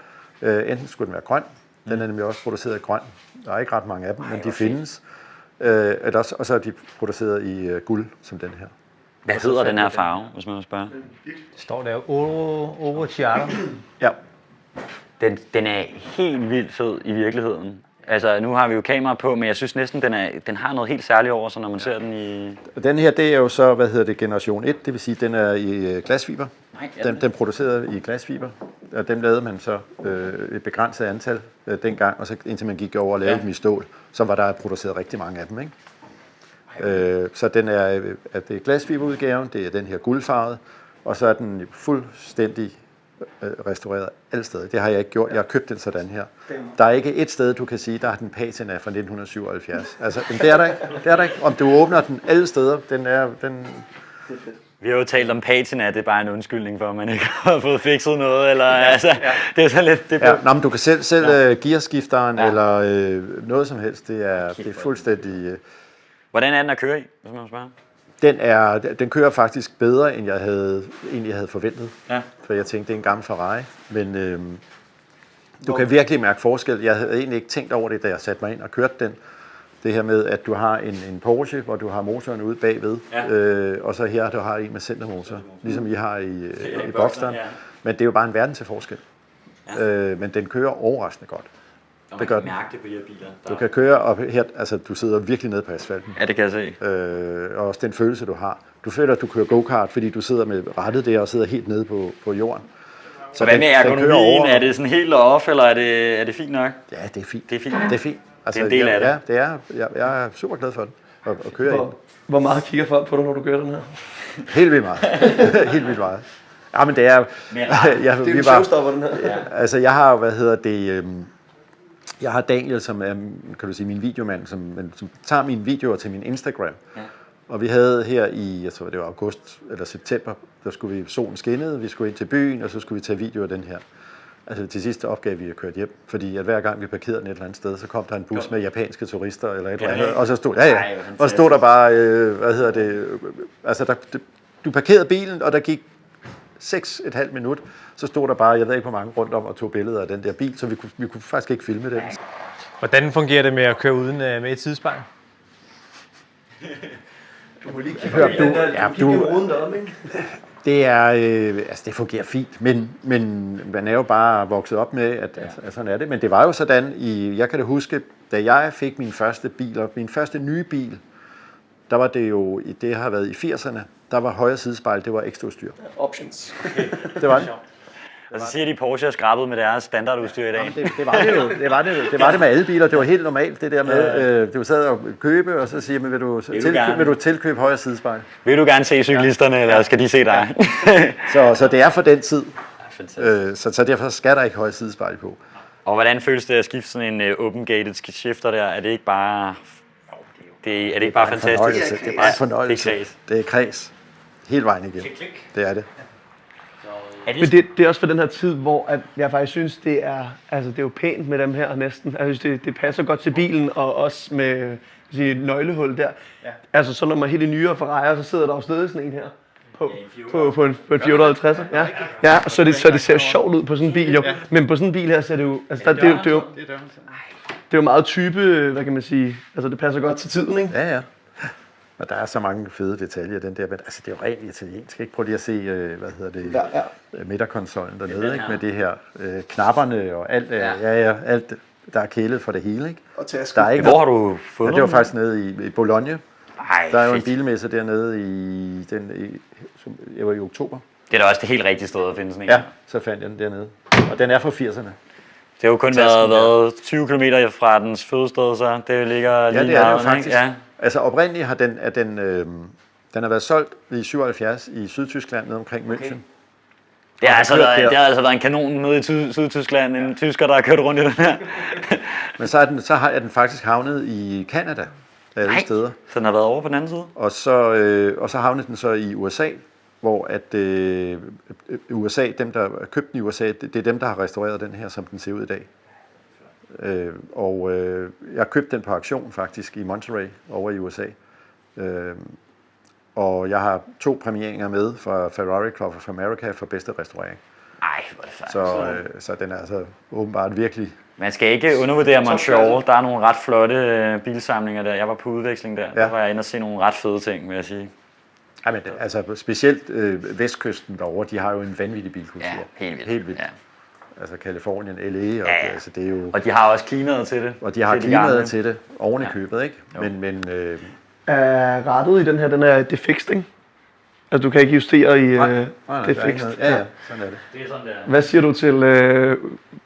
Enten skulle den være grøn, den er nemlig også produceret i grøn. Der er ikke ret mange af dem, men de findes. Og så er de produceret i guld, som den her. Hvad hedder den her farve, hvis man vil spørge? Står der Oro Chiara? Ja. Den er helt vildt fed i virkeligheden. Altså, nu har vi jo kamera på, men jeg synes næsten, den har noget helt særligt over sig, når man ser den i... Den her, det er jo så, generation 1, det vil sige, den er i glasfiber. Den produceret i glasfiber, og dem lavede man så et begrænset antal dengang, og så indtil man gik over og lavede dem i stål, så var der produceret rigtig mange af dem, ikke? Så den er det glasfiberudgaven, det er den her guldfarvede, og så er den fuldstændig restaureret alle steder. Det har jeg ikke gjort. Jeg har købt den sådan her. Der er ikke et sted, du kan sige, der har den patina fra 1977. Altså, det er der ikke. Det er der ikke. Om du åbner den alle steder, den... Vi har jo talt om patina, det er bare en undskyldning for, at man ikke har fået fikset noget, eller altså, det er så lidt... Det Nå, men du kan selv gearskifteren eller noget som helst, det er fuldstændig... Hvordan er den at køre i, hvis man spørger? Den kører faktisk bedre, end jeg egentlig havde forventet. Ja. For jeg tænkte, det er en gammel Ferrari, men du kan virkelig mærke forskel. Jeg havde egentlig ikke tænkt over det, da jeg satte mig ind og kørte den. Det her med, at du har en Porsche, hvor du har motoren ude bagved, og så her, du har en med centermotor, ligesom I har i Boxsteren. Men det er jo bare en verden til forskel. Men den kører overraskende godt. Og man kan mærke det på de her biler. Du kan køre op her, altså du sidder virkelig nede på asfalten. Ja, det kan jeg se. Og også den følelse, du har. Du føler, at du kører go-kart, fordi du sidder med rattet der og sidder helt nede på jorden. Så hvad med ergonomien? Er det sådan helt off, eller er det fint nok? Ja, det er fint. Det er fint. Det er fint. Altså, det er en del af det. Ja, det er. Jeg er super glad for den. At køre ind. Hvor meget kigger folk på dig, når du kører den her? Helt vildt meget. Helt vildt meget. Ja, men det er... Det er jo en showstopper, den her. Ja. Altså, jeg har, jeg har Daniel, som er, kan du sige, min videomand, som tager mine videoer til min Instagram. Ja. Og vi havde her i, jeg tror det var august eller september, der skulle vi, solen skinnede, vi skulle ind til byen, og så skulle vi tage video af den her. Altså til sidste opgave, vi har kørt hjem, fordi at hver gang vi parkerede den et eller andet sted, så kom der en bus med japanske turister eller et eller andet, og så stod, og stod der bare, altså du parkerede bilen, og der gik 6,5 minut, så stod der bare, jeg ved ikke hvor mange rundt om og tog billeder af den der bil, så vi kunne faktisk ikke filme den. Hvordan fungerer det med at køre uden med et sidespejl? Du må lige kigge rundt om, ikke? Det er, det fungerer fint, men man er jo bare vokset op med, at sådan er det. Men det var jo sådan, jeg kan da huske, da jeg fik min første bil, og min første nye bil, der var det jo, det har været i 80'erne, der var højre sidespejl, det var ekstra udstyr. Options. Det var det. Og så siger de, Porsche er skrabbet med deres standardudstyr i dag. Det var det jo. Det var det med alle biler. Det var helt normalt, det der med, du sad og købe, og så siger man, vil du tilkøbe højre sidespejl? Vil du gerne se cyklisterne, eller skal de se dig? Så det er for den tid. Så derfor skal der ikke højre sidespejl på. Og hvordan føles det at skifte sådan en open-gated shifter der? Er det ikke bare... Det er ikke bare fantastisk? Det er bare en fornøjelse. Det er kreds. Hele vejen igen. Det er det. Men det er også for den her tid, hvor at jeg faktisk synes, det er jo pænt med dem her næsten. Jeg synes, det passer godt til bilen, og også med nøglehul der. Ja. Altså, så når man er helt i nyere Ferrari, så sidder der jo stadig sådan en her. På en 450. Ja, så det ser sjovt ud på sådan en bil jo. Men på sådan en bil her ser det jo... Altså, det er jo meget type, hvad kan man sige... Altså, det passer godt til tiden, ikke? Ja. Og der er så mange fede detaljer den der, men altså det er jo rent italiensk, ikke? Prøv lige at se, midterkonsollen dernede, ikke? Med det her, knapperne og alt, alt, der er kælet for det hele, ikke? Og tasken. Der er ikke hvor har du fået det var faktisk nede i Bologna. Ej, der er jo en bilmesse dernede jeg var i oktober. Det er da også det helt rigtige sted at finde sådan en. Ja, så fandt jeg den dernede. Og den er fra 80'erne. Det har jo kun været 20 km fra dens fødested, så det ligger lige det er meget, det faktisk. Ikke? Ja. Altså oprindeligt har den har været solgt i 77 i Sydtyskland ned omkring München. Okay. Det har altså været en kanon nede i Sydtyskland, en tysker, der har kørt rundt i den her. Men så har den faktisk havnet i Canada alle steder. Så den har været over på den anden side? Og så havnede den så i USA, hvor at USA, dem der købte den i USA, det er dem, der har restaureret den her, som den ser ud i dag. Jeg købte den på auktion faktisk i Monterey over i USA. Og jeg har 2 præmieringer med fra Ferrari Club of America for bedste restaurering. Ej, hvor er det så den er altså åbenbart virkelig... Man skal ikke undervurdere Montreal. Der er nogle ret flotte bilsamlinger der. Jeg var på udveksling der. Der var jeg inde og se nogle ret fede ting, vil jeg sige. Ja, men altså specielt vestkysten derovre, de har jo en vanvittig bilkultur. Ja, helt vildt. Ja. Altså Californien, LA, og altså det er jo... Og de har også klimaet til det. Og de har klimaet til det, oven i købet, ikke? Men rattet i den her, den er defixed, ikke? Altså du kan ikke justere i defixed. Ja, sådan er det. Det er sådan der. Hvad siger du til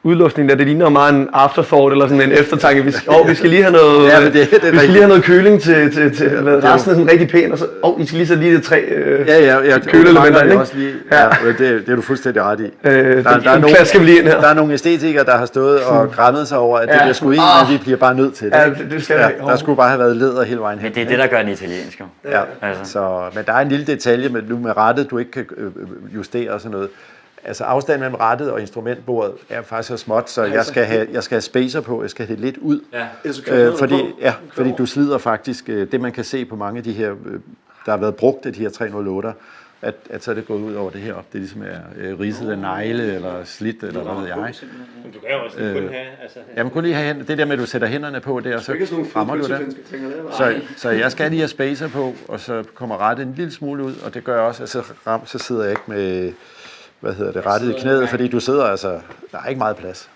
udluftningen der? Det ligner meget en afterthought eller sådan en eftertanke. Vi skal lige have noget, vi skal lige have noget køling til resten er sådan rigtig pæn, og så vi skal lige så lige det 3 køleelementer ind, ikke? Det er du fuldstændig ret i. Der er nogle æstetikere, der har stået og græmmet sig over, at det bliver sgu i, men vi bliver bare nødt til det. Det skal der skulle bare have været læder hele vejen hen. Men det er det, der gør den italiensk. Ja, altså. Men der er en lille detalje med rattet, du ikke kan justere og sådan noget. Altså afstanden mellem rattet og instrumentbordet er faktisk så småt, så jeg skal have spacer på, jeg skal have det lidt ud. Ja. Fordi du slider faktisk, det man kan se på mange af de her, der har været brugt af de her 308'er, at så er det gået ud over det her op. Det ligesom er ridset af negle eller slidt, eller hvad ved jeg. Men du kan jo også kun have... Altså, jamen kun lige have hænderne. Det der med, at du sætter hænderne på der, så rammer du det. Så jeg skal lige have spacer på, og så kommer rettet en lille smule ud, og det gør også, at så sidder jeg ikke med, rettet i knæet, fordi du sidder altså, der er ikke meget plads.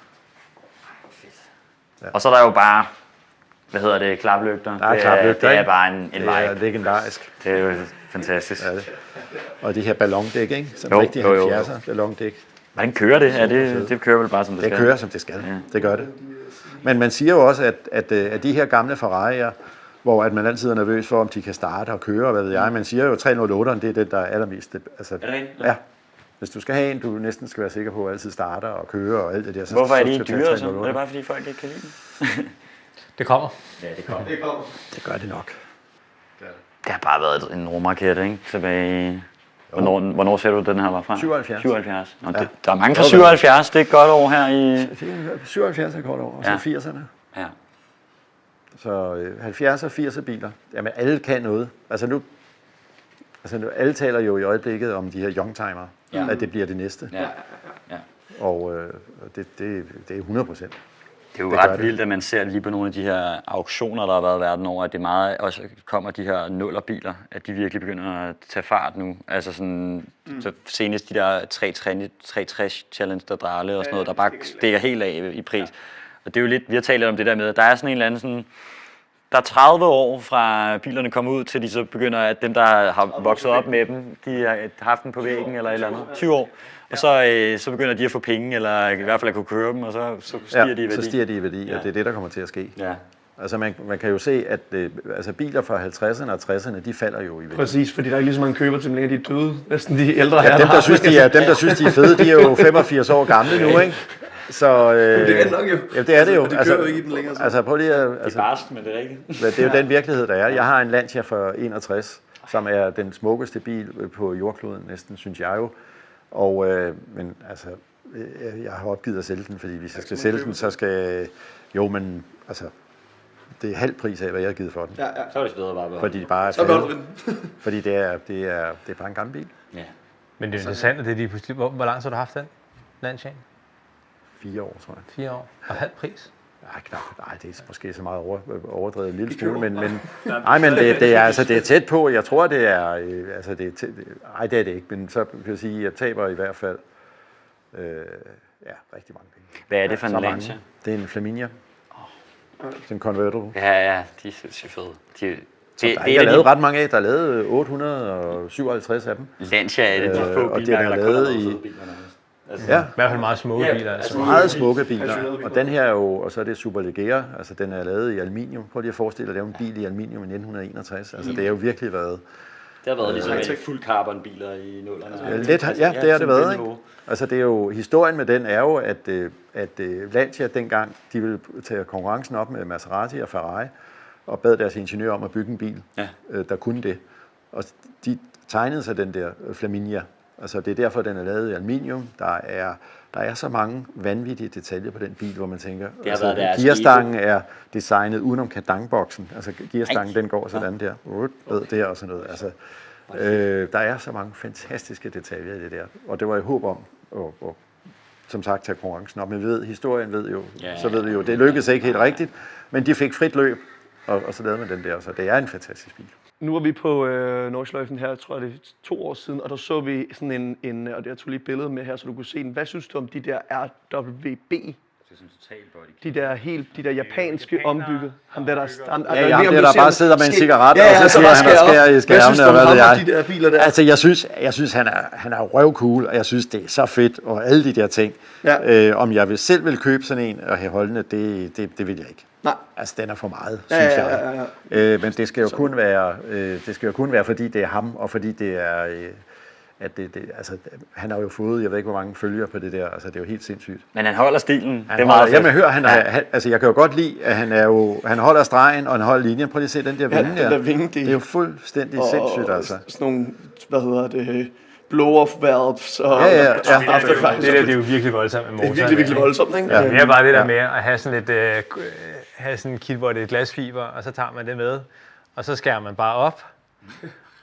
Ja. Og så er der jo bare, klaplygter. Der er klaplygter, det er bare en vibe. Det er legendarisk. Det er jo fantastisk. Ja, det. Og de her ballondæk, ikke? Som rigtig 70'er ballondæk. Hvordan kører det? Det kører vel bare som det skal? Det kører som det skal. Ja. Det gør det. Men man siger jo også, at de her gamle Ferrari'er, hvor at man altid er nervøs for, om de kan starte og køre, og hvad ved jeg. Man siger jo, at 308'eren, det er den, der er allermest... Altså, er det rent? Ja. Hvis du skal have en, du næsten skal være sikker på, at altid starter og kører og alt det der. Så hvorfor er de ikke dyre så? Er det bare fordi folk ikke kan lide dem? Det kommer. Ja, det kommer. Det gør det nok. Det har bare været en rumraket, ikke? Tilbage... Hvornår ser du, den her var fra? 77. 77. Nå, ja. Der er mange fra 77, det er et godt år her i... 77 er et godt år, og så 80'erne. Ja. Så 70'er og 80'er biler, jamen alle kan noget. Altså nu alle taler jo i øjeblikket om de her youngtimer, at det bliver det næste. Ja. Og det er 100%. Det er jo ret vildt, at man ser lige på nogle af de her auktioner, der har været verden over, at det meget også kommer de her nullerbiler, at de virkelig begynder at tage fart nu. Altså sådan, så senest de der 360 Challenge der drale og sådan noget, der bare stikker helt af i pris. Og det er jo lidt, vi har talt om det der med, at der er sådan en eller anden sådan, der er 30 år fra bilerne kommer ud, til de så begynder, at dem, der har vokset op med dem, de har haft den på væggen eller et eller andet. 20 år. Og så begynder de at få penge, eller i hvert fald at kunne køre dem, og så stiger de i værdi. Så stiger de i værdi, og det er det, der kommer til at ske. Ja. Altså man kan jo se, at biler fra 50'erne og 60'erne, de falder jo i værdi. Præcis, fordi der er ikke lige så mange køber til, længere de er døde. Næsten de ældre her. Dem, der synes, de er fede, de er jo 85 år gamle nu, ikke? Så, det er nok jo. Ja, det er det jo. Og de kører jo ikke i den længere. Altså prøv lige at... Det er barsk, men det er rigtigt. Det er jo den virkelighed, der er. Jeg har en Lancia fra 61, som er den smukkeste bil på jordkloden, næsten, synes jeg jo. Og, men altså, jeg har opgivet at sælge den, fordi hvis jeg skal sælge den, så skal... Jo, men altså... Det er halv pris af, hvad jeg har givet for den. Ja. Så er det bedre bare. Fordi det bare er fælde. Fordi det er bare en gammel bil. Ja. Men det er interessant, at det er de pludselig... Hvor lang har du haft den? Lanciaen? 4 år, tror jeg. 4 år. Og halv pris? Nej, det er måske så meget overdrevet en lille smule, men det er altså det er tæt på. Jeg tror det er altså det er tæt, nej, det er det ikke, men så kan jeg sige, at jeg taber i hvert fald rigtig mange penge. Hvad er det for en Lancia? Det er en Flaminia. Det er en convertible. Ja, de er sindssygt fede. Der er ikke lavet ret mange af. Der er lavet 857 af dem. Lancia er det de få biler, der lavet i... Altså, i hvert fald meget smukke biler. Altså. Meget smukke biler. Og den her er jo, og så er det Superleggera, altså den er lavet i aluminium. Prøv lige at forestille dig at lave en bil i aluminium i 1961. Altså det har jo virkelig været... Det har været ligesom fuld carbon biler i nullerne. Det har det været, ikke? Altså det er jo, historien med den er jo, at Lancia dengang, de ville tage konkurrencen op med Maserati og Ferrari, og bad deres ingeniør om at bygge en bil, der kunne det. Og de tegnede sig den der Flaminia. Altså det er derfor, den er lavet i aluminium. Der er så mange vanvittige detaljer på den bil, hvor man tænker, gearstangen er designet udenom kardanboksen. Altså gearstangen, den går sådan der, der og sådan noget. Altså, der er så mange fantastiske detaljer i det der. Og det var i håb om at som sagt tage konkurrencen op. Men historien ved jo, så ved vi jo, det lykkedes ikke helt rigtigt, men de fik frit løb, og så lavede man den der. Så det er en fantastisk bil. Nu var vi på Nordschleifen her, tror jeg det er 2 år siden, og der så vi sådan og jeg tog lige et billede med her, så du kunne se den. Hvad synes du om de der RWB? De der japanske ombygget. Ham der bare sidder med en cigaret, og så siger han, der skærer i skærmene, og hvad ved jeg. De der biler der? Altså, jeg synes han er røvcool, og jeg synes, det er så fedt, og alle de der ting. Ja. Om jeg selv vil købe sådan en og have holdende, det vil jeg ikke. Nej. Altså, den er for meget, synes jeg. Men det skal jo kun være, fordi det er ham, og fordi det er at altså, han har jo fået, jeg ved ikke hvor mange følgere på det der, altså det er jo helt sindssygt. Men han holder stilen. Det er meget fedt. Jamen hør, altså jeg kan jo godt lide, at han holder stregen, og han holder linjen. Prøv lige at se den der vinge der. Det er jo fuldstændig sindssygt, altså. Sådan nogle, blow-off valves og afterfire. Det er jo virkelig voldsomt med motoren. Det er virkelig voldsomt, ikke? Ja. Det er bare det der med at have sådan have sådan en kit, hvor det er glasfiber, og så tager man det med, og så skærer man bare op,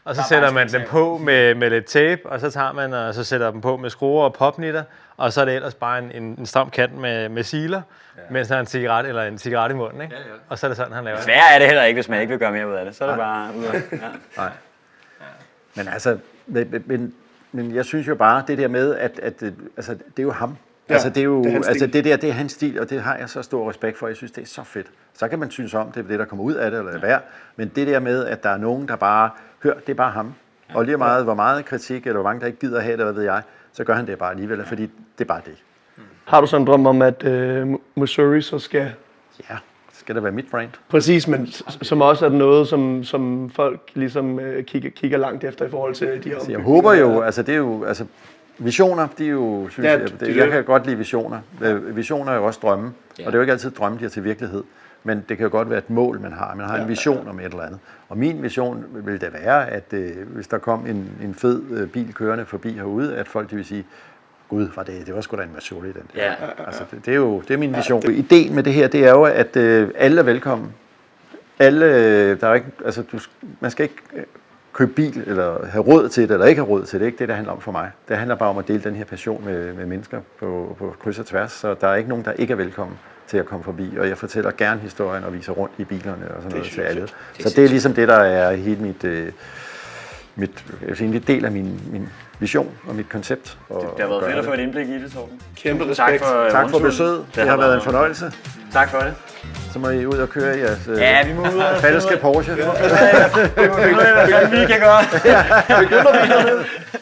og så sætter man dem på med lidt tape, og så tager man og så sætter dem på med skruer og popnitter, og så er det ellers bare en stram kant med siler, mens han har en cigaret i munden, ikke? Ja. Og så er det sådan, han laver det. Sværere er det heller ikke, hvis man ikke vil gøre mere ud af det. Så er det bare ud af det. Nej. Men altså, men jeg synes jo bare, det der med, at altså, det er jo ham. Ja, altså, det er jo, det er hans stil, og det har jeg så stor respekt for. Jeg synes, det er så fedt. Så kan man synes om, det er det, der kommer ud af det, eller det værd. Men det der med, at der er nogen, der bare hører, det er bare ham. Og lige meget, hvor meget kritik, eller hvor mange, der ikke gider have det, hvad ved jeg, så gør han det bare alligevel, fordi det er bare det. Har du sådan en drøm om, at Missouri så skal... Ja, skal det være mit brand. Præcis, men som også er noget, som folk ligesom kigger langt efter i forhold til de her... Jeg håber jo, altså det er jo... Altså, visioner, de er jo, synes jeg kan godt lide visioner. Visioner er jo også drømme, og det er jo ikke altid drømme, de er til virkelighed. Men det kan jo godt være et mål, man har. Man har en vision om et eller andet. Og min vision vil da være, at hvis der kom en fed bil kørende forbi herude, at folk de vil sige, gud, det var sgu da en Missouri, den der. Altså, det er min vision. Ideen med det her, det er jo, at alle er velkommen. Alle, der er ikke, altså, man skal ikke købe bil, eller have råd til det, eller ikke have råd til det. Det er ikke det, der handler om for mig. Det handler bare om at dele den her passion med mennesker på kryds og tværs. Så der er ikke nogen, der ikke er velkommen til at komme forbi. Og jeg fortæller gerne historien og viser rundt i bilerne og sådan noget til alle. Så det er ligesom det, der er hele en del af min vision og mit koncept. Det har været fedt at få et indblik i det, Torben. Kæmpe respekt. Tak for besøget. Det har været en fornøjelse. Tak for det. Så må I ud og køre i jeres vi må ud og falske Porsche. Det må vi kan gøre. Begynder vi